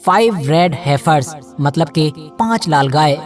5 red हेफर्स मतलब कि 5 लाल गाय।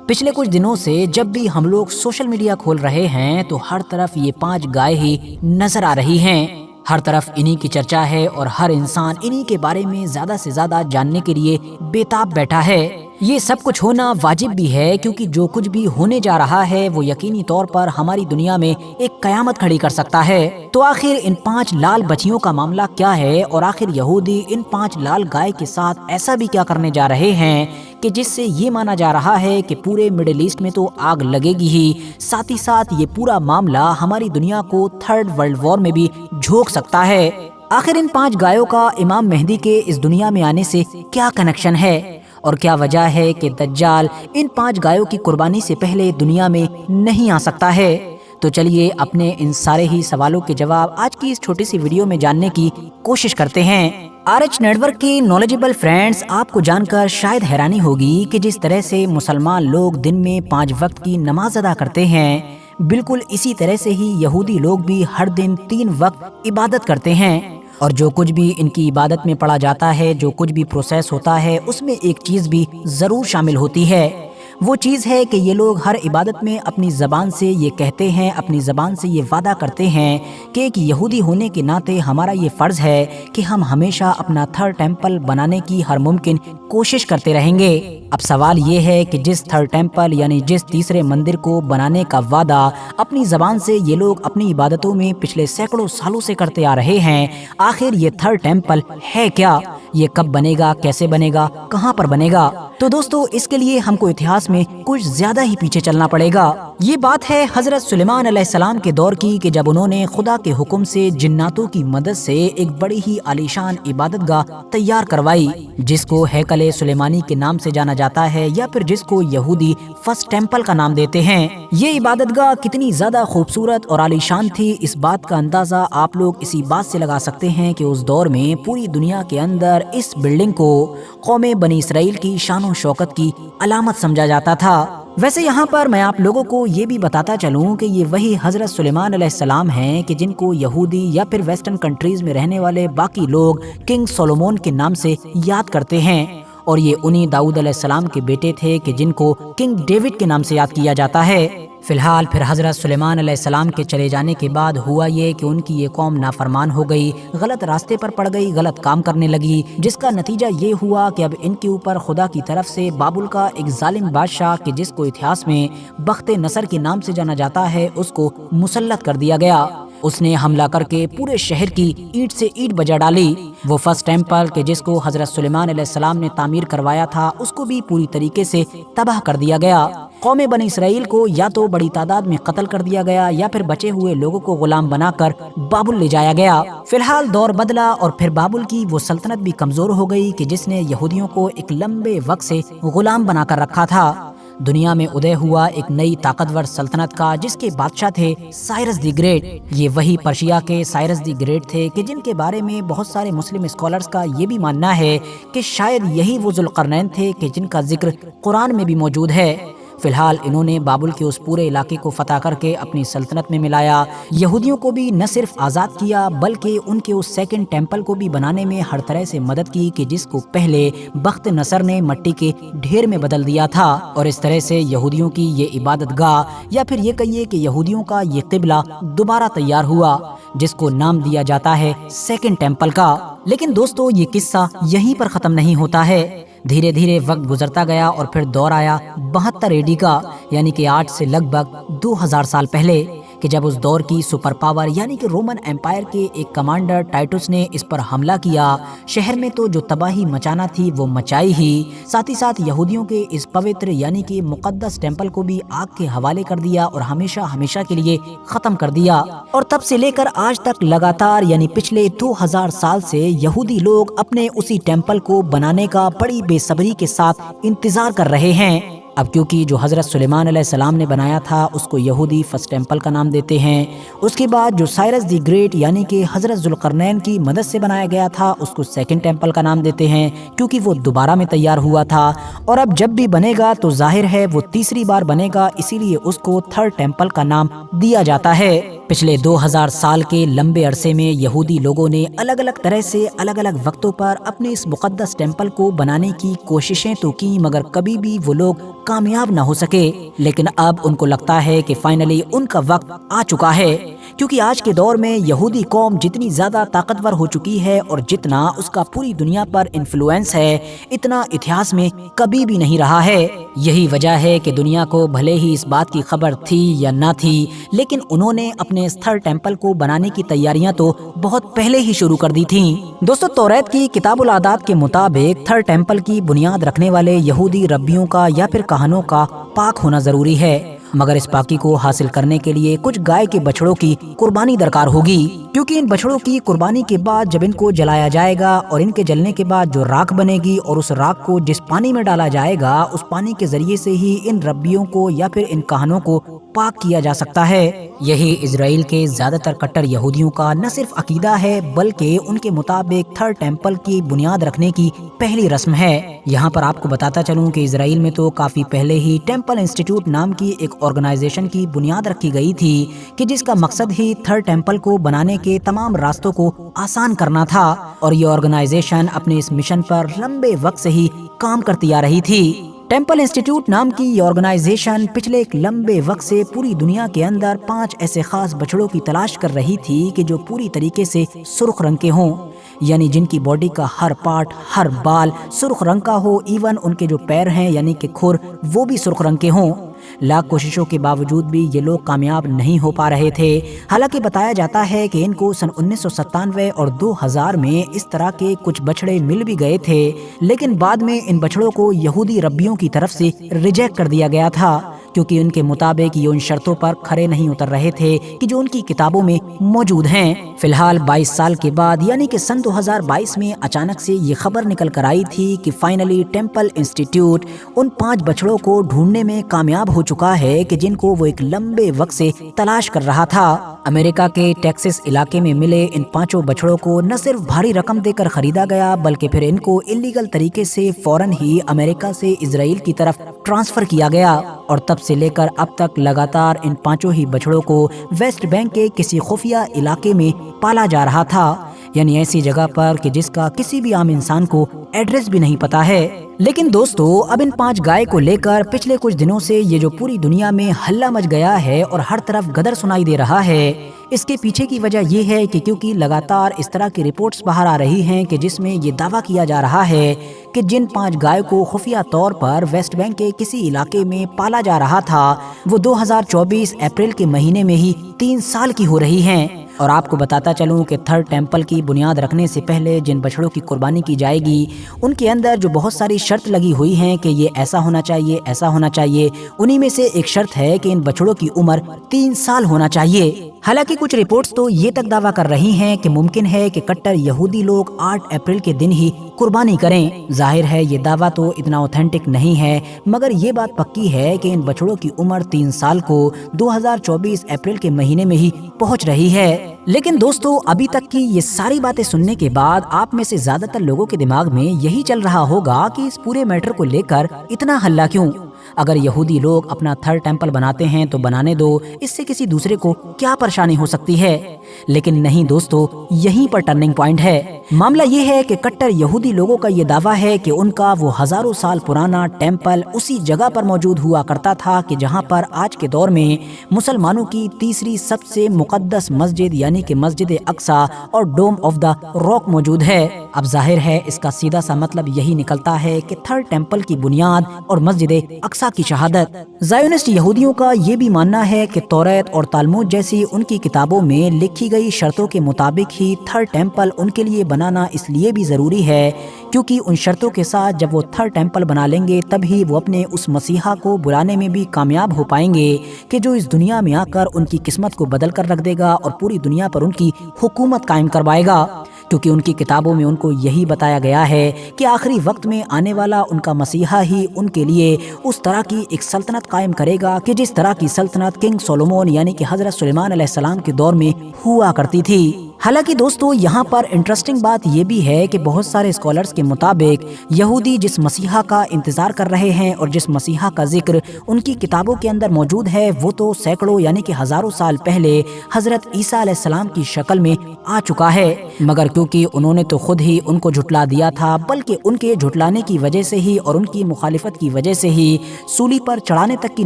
पिछले कुछ दिनों से जब भी हम लोग सोशल मीडिया खोल रहे हैं तो हर तरफ ये 5 गाय ही नजर आ रही हैं। हर तरफ इन्हीं की चर्चा है और हर इंसान इन्हीं के बारे में ज्यादा से ज्यादा जानने के लिए बेताब बैठा है। ये सब कुछ होना वाजिब भी है क्योंकि जो कुछ भी होने जा रहा है वो यकीनी तौर पर हमारी दुनिया में एक कयामत खड़ी कर सकता है। तो आखिर इन 5 लाल बच्चियों का मामला क्या है और आखिर यहूदी इन 5 लाल गाय के साथ ऐसा भी क्या करने जा रहे हैं कि जिससे ये माना जा रहा है कि पूरे मिडिल ईस्ट में तो आग लगेगी ही, साथ ही साथ ये पूरा मामला हमारी दुनिया को 3rd वर्ल्ड वॉर में भी झोंक सकता है। आखिर इन 5 गायों का इमाम मेहदी के इस दुनिया में आने से क्या कनेक्शन है और क्या वजह है कि दज्जाल इन 5 गायों की कुर्बानी से पहले दुनिया में नहीं आ सकता है। तो चलिए अपने इन सारे ही सवालों के जवाब आज की इस छोटी सी वीडियो में जानने की कोशिश करते हैं। RH नेटवर्क की नॉलेजेबल फ्रेंड्स, आपको जानकर शायद हैरानी होगी कि जिस तरह से मुसलमान लोग दिन में 5 वक्त की नमाज अदा करते हैं, बिल्कुल इसी तरह से ही यहूदी लोग भी हर दिन 3 वक्त इबादत करते हैं। और जो कुछ भी इनकी इबादत में पढ़ा जाता है, जो कुछ भी प्रोसेस होता है, उसमें एक चीज़ भी ज़रूर शामिल होती है। वो चीज़ है कि ये लोग हर इबादत में अपनी ज़बान से ये कहते हैं, अपनी ज़बान से ये वादा करते हैं कि एक यहूदी होने के नाते हमारा ये फ़र्ज़ है कि हम हमेशा अपना 3rd टेम्पल बनाने की हर मुमकिन कोशिश करते रहेंगे। अब सवाल ये है कि जिस 3rd टेम्पल यानी जिस तीसरे मंदिर को बनाने का वादा अपनी ज़बान से ये लोग अपनी इबादतों में पिछले सैकड़ों सालों से करते आ रहे हैं, आखिर ये 3rd टेम्पल है क्या? ये कब बनेगा, कैसे बनेगा, कहाँ पर बनेगा? तो दोस्तों, इसके लिए हमको इतिहास में कुछ ज्यादा ही पीछे चलना पड़ेगा। ये बात है हजरत सुलेमान अलैहिस्सलाम के दौर की कि जब उन्होंने खुदा के हुक्म से जिन्नातों की मदद से एक बड़ी ही आलीशान इबादतगाह तैयार करवाई, जिसको हैकले सुलेमानी के नाम से जाना जाता है या फिर जिसको यहूदी 1st टेम्पल का नाम देते हैं। ये इबादतगाह कितनी ज्यादा खूबसूरत और आलीशान थी, इस बात का अंदाजा आप लोग इसी बात से लगा सकते हैं कि उस दौर में पूरी दुनिया के अंदर इस बिल्डिंग को कौमे बनी इसराइल की शान शौकत की अलामत समझा जाता था। वैसे यहाँ पर मैं आप लोगों को ये भी बताता चलूँ कि ये वही हजरत सुलेमान अलैहिस्सलाम हैं कि जिनको यहूदी या फिर वेस्टर्न कंट्रीज में रहने वाले बाकी लोग किंग सोलोमन के नाम से याद करते हैं, और ये उन्हीं दाऊद अलैहिस्सलाम के बेटे थे कि जिनको किंग डेविड के नाम से याद किया जाता है। फिलहाल फिर हजरत सुलेमान अलैहिस्सलाम के चले जाने के बाद हुआ ये कि उनकी ये कौम नाफरमान हो गई, गलत रास्ते पर पड़ गई, गलत काम करने लगी, जिसका नतीजा ये हुआ कि अब इनके ऊपर खुदा की तरफ से बाबुल का एक जालिम बादशाह कि जिसको इतिहास में बख्ते नसर के नाम से जाना जाता है, उसको मुसल्लत कर दिया गया। उसने हमला करके पूरे शहर की ईंट से ईंट बजा डाली। वो 1st टेम्पल के जिसको हजरत सुलेमान अलैहिस्सलाम ने तामीर करवाया था, उसको भी पूरी तरीके से तबाह कर दिया गया। कौमे बनी इसराइल को या तो बड़ी तादाद में कत्ल कर दिया गया या फिर बचे हुए लोगों को गुलाम बनाकर बाबुल ले जाया गया। फिलहाल दौर बदला और फिर बाबुल की वो सल्तनत भी कमजोर हो गई कि जिसने यहूदियों को एक लंबे वक्त से गुलाम बनाकर रखा था। दुनिया में उदय हुआ एक नई ताकतवर सल्तनत का जिसके बादशाह थे साइरस द ग्रेट। ये वही पर्शिया के साइरस द ग्रेट थे कि जिनके बारे में बहुत सारे मुस्लिम स्कॉलर्स का ये भी मानना है कि शायद यही वो जुल्करनैन थे कि जिनका जिक्र कुरान में भी मौजूद है। फिलहाल इन्होंने बाबुल के उस पूरे इलाके को फतह करके अपनी सल्तनत में मिलाया। यहूदियों को भी न सिर्फ आज़ाद किया बल्कि उनके उस 2nd टेम्पल को भी बनाने में हर तरह से मदद की कि जिसको पहले बख्त नसर ने मिट्टी के ढेर में बदल दिया था। और इस तरह से यहूदियों की ये इबादतगाह या फिर ये कहिए कि यहूदियों का ये क़िबला दोबारा तैयार हुआ, जिसको नाम दिया जाता है 2nd टेम्पल का। लेकिन दोस्तों, ये किस्सा यहीं पर ख़त्म नहीं होता है। धीरे धीरे वक्त गुजरता गया और फिर दौर आया 72 AD का, यानी कि आज से लगभग 2000 साल पहले, कि जब उस दौर की सुपर पावर यानी कि रोमन एम्पायर के एक कमांडर टाइटस ने इस पर हमला किया। शहर में तो जो तबाही मचाना थी वो मचाई ही, साथ ही साथ यहूदियों के इस पवित्र यानी कि मुकद्दस टेम्पल को भी आग के हवाले कर दिया और हमेशा हमेशा के लिए खत्म कर दिया। और तब से लेकर आज तक लगातार यानी पिछले 2000 साल से यहूदी लोग अपने उसी टेम्पल को बनाने का बड़ी बेसब्री के साथ इंतजार कर रहे हैं। अब क्योंकि जो हजरत सुलेमान अलैहिस्सलाम ने बनाया था उसको यहूदी 1st टेम्पल का नाम देते हैं, उसके बाद जो साइरस द ग्रेट यानी कि हजरत जुल्करनैन की मदद से बनाया गया था उसको 2nd टेम्पल का नाम देते हैं क्योंकि वो दोबारा में तैयार हुआ था। और अब जब भी बनेगा तो जाहिर है वो तीसरी बार बनेगा, इसीलिए उसको 3rd टेम्पल का नाम दिया जाता है। پچھلے 2000 سال کے لمبے عرصے میں یہودی لوگوں نے الگ الگ طرح سے الگ الگ وقتوں پر اپنے اس مقدس ٹیمپل کو بنانے کی کوششیں تو کی، مگر کبھی بھی وہ لوگ کامیاب نہ ہو سکے۔ لیکن اب ان کو لگتا ہے کہ فائنلی ان کا وقت آ چکا ہے، کیونکہ آج کے دور میں یہودی قوم جتنی زیادہ طاقتور ہو چکی ہے اور جتنا اس کا پوری دنیا پر انفلوئنس ہے، اتنا اتہاس میں کبھی بھی نہیں رہا ہے۔ یہی وجہ ہے کہ دنیا کو بھلے ہی اس بات کی خبر تھی یا نہ تھی، لیکن انہوں نے اپنے اس تھرڈ ٹیمپل کو بنانے کی تیاریاں تو بہت پہلے ہی شروع کر دی تھیں۔ دوستو، توریت کی کتاب العادات کے مطابق تھرڈ ٹیمپل کی بنیاد رکھنے والے یہودی ربیوں کا یا پھر کہانوں کا پاک ہونا ضروری ہے، مگر اس پاکی کو حاصل کرنے کے لیے کچھ گائے کے بچڑوں کی قربانی درکار ہوگی، کیونکہ ان بچڑوں کی قربانی کے بعد جب ان کو جلایا جائے گا اور ان کے جلنے کے بعد جو راکھ بنے گی اور اس راکھ کو جس پانی میں ڈالا جائے گا، اس پانی کے ذریعے سے ہی ان ربیوں کو یا پھر ان کہانوں کو پاک کیا جا سکتا ہے۔ یہی اسرائیل کے زیادہ تر کٹر یہودیوں کا نہ صرف عقیدہ ہے، بلکہ ان کے مطابق تھرڈ ٹیمپل کی بنیاد رکھنے کی پہلی رسم ہے۔ یہاں پر آپ کو بتاتا چلوں کہ اسرائیل میں تو کافی پہلے ہی ٹیمپل انسٹیٹیوٹ نام کی ایک آرگنائزیشن کی بنیاد رکھی گئی تھی کہ جس کا مقصد ہی تھرڈ ٹیمپل کو بنانے کے تمام راستوں کو آسان کرنا تھا، اور یہ آرگنائزیشن اپنے اس مشن پر لمبے وقت سے ہی کام کرتی آ رہی تھی۔ ٹیمپل انسٹیٹیوٹ نام کی یہ آرگنائزیشن پچھلے ایک لمبے وقت سے پوری دنیا کے اندر 5 ایسے خاص بچڑوں کی تلاش کر رہی تھی کہ جو پوری طریقے سے سرخ رنگ کے ہوں، یعنی جن کی باڈی کا ہر پارٹ، ہر بال سرخ رنگ کا ہو، ایون ان کے جو پیر ہیں یعنی کہ کھر، وہ بھی سرخ رنگ کے ہوں۔ لاکھ کوششوں کے باوجود بھی یہ لوگ کامیاب نہیں ہو پا رہے تھے۔ حالانکہ بتایا جاتا ہے کہ ان کو سن 1997 اور 2000 میں اس طرح کے کچھ بچڑے مل بھی گئے تھے، لیکن بعد میں ان بچڑوں کو یہودی ربیوں کی طرف سے ریجیکٹ کر دیا گیا تھا، کیونکہ ان کے مطابق یہ ان شرطوں پر کھرے نہیں اتر رہے تھے کہ جو ان کی کتابوں میں موجود ہیں۔ فی الحال 22 سال کے بعد یعنی کہ سن 2022 میں اچانک سے یہ خبر نکل کر آئی تھی کہ فائنلی ٹیمپل انسٹیٹیوٹ ان 5 بچڑوں کو ڈھونڈنے میں کامیاب ہو چکا ہے کہ جن کو وہ ایک لمبے وقت سے تلاش کر رہا تھا۔ امریکہ کے ٹیکسس علاقے میں ملے ان 5 بچڑوں کو نہ صرف بھاری رقم دے کر خریدا گیا، بلکہ پھر ان کو انلیگل طریقے سے فوراً ہی امریکہ سے اسرائیل کی طرف ٹرانسفر کیا گیا، اور تب سے لے کر اب تک لگاتار ان 5 ہی بچڑوں کو ویسٹ بینک کے کسی خفیہ علاقے میں پالا جا رہا تھا، یعنی ایسی جگہ پر کہ جس کا کسی بھی عام انسان کو ایڈریس بھی نہیں پتا ہے۔ لیکن دوستو، اب ان 5 گائے کو لے کر پچھلے کچھ دنوں سے یہ جو پوری دنیا میں ہلہ مچ گیا ہے اور ہر طرف گدر سنائی دے رہا ہے، اس کے پیچھے کی وجہ یہ ہے کہ کیونکہ لگاتار اس طرح کی رپورٹس باہر آ رہی ہیں کہ جس میں یہ دعویٰ کیا جا رہا ہے کہ جن 5 گائے کو خفیہ طور پر ویسٹ بینک کے کسی علاقے میں پالا جا رہا تھا، وہ 2024 اپریل کے مہینے میں ہی 3 سال کی ہو رہی ہیں۔ اور آپ کو بتاتا چلوں کہ تھرڈ ٹیمپل کی بنیاد رکھنے سے پہلے جن بچڑوں کی قربانی کی جائے گی، ان کے اندر جو بہت ساری شرط لگی ہوئی ہیں کہ یہ ایسا ہونا چاہیے، ایسا ہونا چاہیے، انہی میں سے ایک شرط ہے کہ ان بچڑوں کی عمر 3 سال ہونا چاہیے۔ حالانکہ کچھ رپورٹس تو یہ تک دعویٰ کر رہی ہیں کہ ممکن ہے کہ کٹر یہودی لوگ 8 اپریل کے دن ہی قربانی کریں۔ ظاہر ہے یہ دعویٰ تو اتنا اوتھینٹک نہیں ہے، مگر یہ بات پکی ہے کہ ان بچڑوں کی عمر 3 سال کو 2024 اپریل کے مہینے میں ہی پہنچ رہی ہے۔ لیکن دوستو، ابھی تک کی یہ ساری باتیں سننے کے بعد آپ میں سے زیادہ تر لوگوں کے دماغ میں یہی چل رہا ہوگا کہ اس پورے میٹر کو لے کر اتنا ہلہ کیوں؟ اگر یہودی لوگ اپنا تھرڈ ٹیمپل بناتے ہیں تو بنانے دو، اس سے کسی دوسرے کو کیا پریشانی ہو سکتی ہے؟ لیکن نہیں دوستو، یہیں پر ٹرننگ پوائنٹ ہے۔ معاملہ یہ ہے کہ کٹر یہودی لوگوں کا یہ دعویٰ ہے کہ ان کا وہ ہزاروں سال پرانا ٹیمپل اسی جگہ پر موجود ہوا کرتا تھا کہ جہاں پر آج کے دور میں مسلمانوں کی تیسری سب سے مقدس مسجد یعنی کہ مسجد اقصی اور ڈوم آف دا راک موجود ہے۔ اب ظاہر ہے اس کا سیدھا سا مطلب یہی نکلتا ہے کہ تھرڈ ٹیمپل کی بنیاد اور مسجد اقصی کی شہادت۔ زائونسٹ یہودیوں کا یہ بھی ماننا ہے کہ توریت اور تالمود جیسی ان کی کتابوں میں لکھی گئی شرطوں کے مطابق ہی تھرڈ ٹیمپل ان کے لیے بنانا اس لیے بھی ضروری ہے کیونکہ ان شرطوں کے ساتھ جب وہ تھرڈ ٹیمپل بنا لیں گے تب ہی وہ اپنے اس مسیحا کو بلانے میں بھی کامیاب ہو پائیں گے کہ جو اس دنیا میں آ کر ان کی قسمت کو بدل کر رکھ دے گا اور پوری دنیا پر ان کی حکومت قائم کروائے گا، کیونکہ ان کی کتابوں میں ان کو یہی بتایا گیا ہے کہ آخری وقت میں آنے والا ان کا مسیحا ہی ان کے لیے اس طرح کی ایک سلطنت قائم کرے گا کہ جس طرح کی سلطنت کنگ سولومون یعنی کہ حضرت سلیمان علیہ السلام کے دور میں ہوا کرتی تھی۔ हालांकि दोस्तों यहाँ पर इंटरेस्टिंग बात ये भी है कि बहुत सारे स्कॉलर्स के मुताबिक यहूदी जिस मसीहा का इंतजार कर रहे हैं और जिस मसीहा का जिक्र उनकी किताबों के अंदर मौजूद है वो तो सैकड़ों यानी कि हजारों साल पहले हजरत ईसा अलैहिस्सलाम की शक्ल में आ चुका है, मगर क्योंकि उन्होंने तो खुद ही उनको झुटला दिया था, बल्कि उनके झुटलाने की वजह से ही और उनकी मुखालिफत की वजह से ही सूली पर चढ़ाने तक की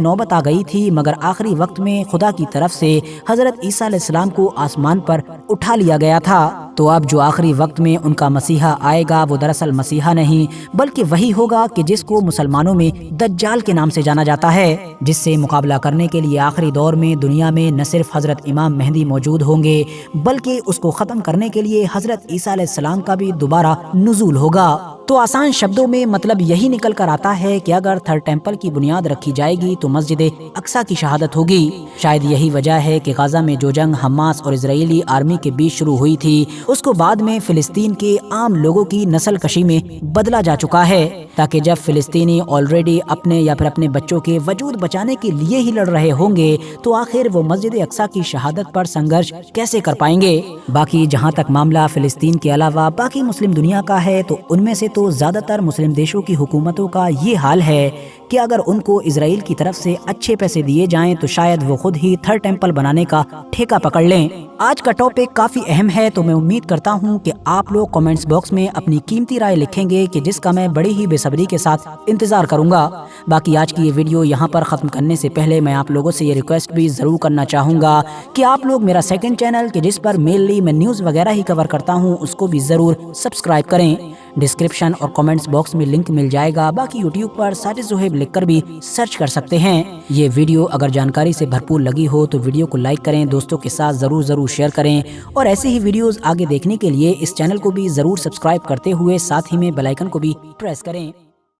नौबत आ गई थी। मगर आखिरी वक्त में खुदा की तरफ से हजरत ईसा अलैहिस्सलाम को आसमान पर उठा लिया गया था। तो अब जो आखिरी वक्त में उनका मसीहा आएगा वो दरअसल मसीहा नहीं बल्कि वही होगा कि जिसको मुसलमानों में दज्जाल के नाम से जाना जाता है, जिससे मुकाबला करने के लिए आखिरी दौर में दुनिया में न सिर्फ हजरत इमाम मेहदी मौजूद होंगे बल्कि उसको खत्म करने के लिए हजरत ईसा अलैहिस्सलाम का भी दोबारा नुज़ूल होगा। तो आसान शब्दों में मतलब यही निकल कर आता है कि अगर थर्ड टेम्पल की बुनियाद रखी जाएगी तो मस्जिद अक्सा की शहादत होगी। शायद यही वजह है कि गाजा में जो जंग हमास और इजरायली आर्मी के बीच शुरू हुई थी उसको बाद में फिलिस्तीन के आम लोगों की नस्ल कशी में बदला जा चुका है, ताकि जब फिलिस्तीनी ऑलरेडी अपने या फिर अपने बच्चों के वजूद बचाने के लिए ही लड़ रहे होंगे तो आखिर वो मस्जिद अक्सा की शहादत पर संघर्ष कैसे कर पाएंगे। बाकी जहाँ तक मामला फिलिस्तीन के अलावा बाकी मुस्लिम दुनिया का है तो उनमें से तो ज्यादातर मुस्लिम देशों की हुकूमतों का ये हाल है कि अगर उनको इजराइल की तरफ से अच्छे पैसे दिए जाएं तो शायद वो खुद ही थर्ड टेम्पल बनाने का ठेका पकड़ लें। आज का टॉपिक काफी अहम है तो मैं उम्मीद करता हूं कि आप लोग कमेंट्स बॉक्स में अपनी कीमती राय लिखेंगे कि जिसका मैं बड़ी ही बेसब्री के साथ इंतजार करूंगा। बाकी आज की ये वीडियो यहाँ पर खत्म करने से पहले मैं आप लोगों से ये रिक्वेस्ट भी जरूर करना चाहूंगा कि आप लोग मेरा सेकंड चैनल कि जिस पर मेनली मैं न्यूज वगैरह ही कवर करता हूँ उसको भी जरूर सब्सक्राइब करें। डिस्क्रिप्शन और कमेंट्स बॉक्स में लिंक मिल जाएगा। बाकी यूट्यूब पर साजिद ज़ुहैब लिखकर भी सर्च कर सकते हैं। ये वीडियो अगर जानकारी से भरपूर लगी हो तो वीडियो को लाइक करें, दोस्तों के साथ जरूर शेयर करें और ऐसे ही वीडियोस आगे देखने के लिए इस चैनल को भी जरूर सब्सक्राइब करते हुए साथ ही में बेल आइकन को भी प्रेस करें।